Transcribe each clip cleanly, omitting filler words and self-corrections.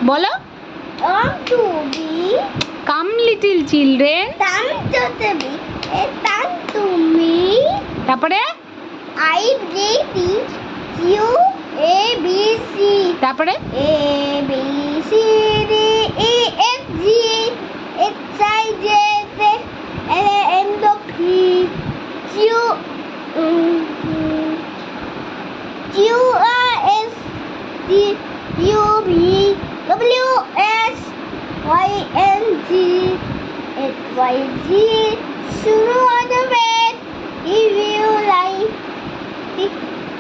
বলো। Come little children. তারপরে তারপরে শুরু হবে রিভিউ লাইফ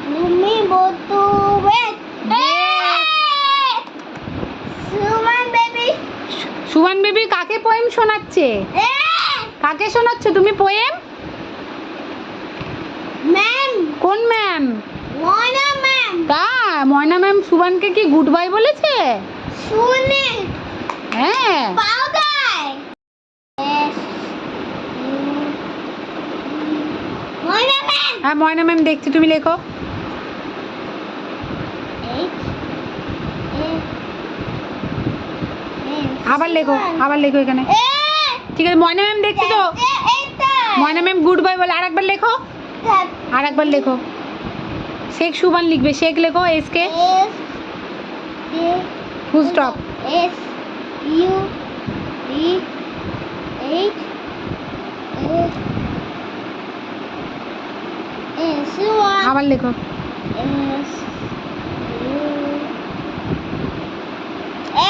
তুমি বলতো সুমান বেবি কাকে পোয়েম শোনাচ্ছে? কাকে শোনাচ্ছ তুমি পোয়েম? ম্যাম। কোন ম্যাম? ময়না ম্যাম। তা ময়না ম্যাম সুবানকে কি গুড বাই বলেছে? শুনে হ্যাঁ পাউডার ময়না ম্যাম। হ্যাঁ ময়না ম্যাম দেখছি, তুমি লেখো। আবার লেখো, আবার লেখো এখানে। ঠিক আছে ময়না ম্যাম দেখছি তো। ময়না ম্যাম গুড বাই বলে আরেকবার লেখো, আরেকবার লেখো। শেখ সুবান লিখবে, শেখ লেখো S K full stop S U D H S আবার লেখো। এস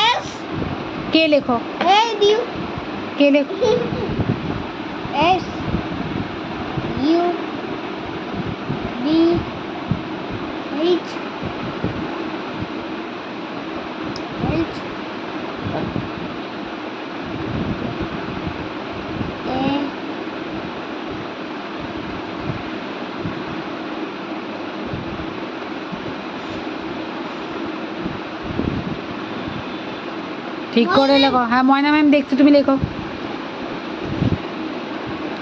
এস কে লেখো, এই দিউ কে লেখো। S U D H H A ঠিক করে লেখো। হ্যাঁ ময়না ম্যাম দেখছি, তুমি লেখো।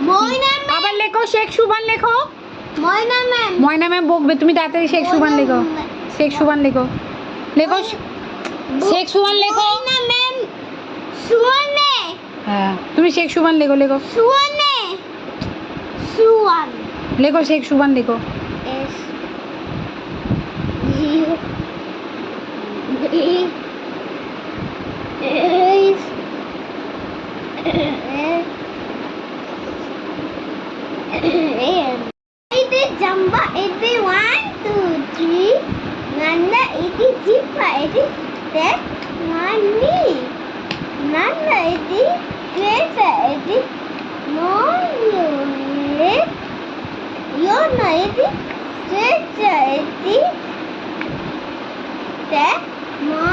ময়না আবার লেখো শেখ সুবান লেখো। ময়না ম্যাম। ময়না ম্যাম বকবে, তুমি তাড়াতাড়ি শেখ সুবান লেখো। শেখ সুবান লেখো, লেখো শেখ সুবান লেখো। ময়না ম্যাম সুয়ানে। হ্যাঁ তুমি শেখ সুবান লেখো, লেখো সুয়ানে সুয়ান লেখো শেখ সুবান লেখো। এস ইউ ডি এইচ এতে জাম্বা এতে 1 2 3 নান্না এতে জিপা এতে দেখ নানি নান্না এতে ক্রেটা এতে নলে ইয়োনা এতে স্ট্রেচা এতে দেখ মা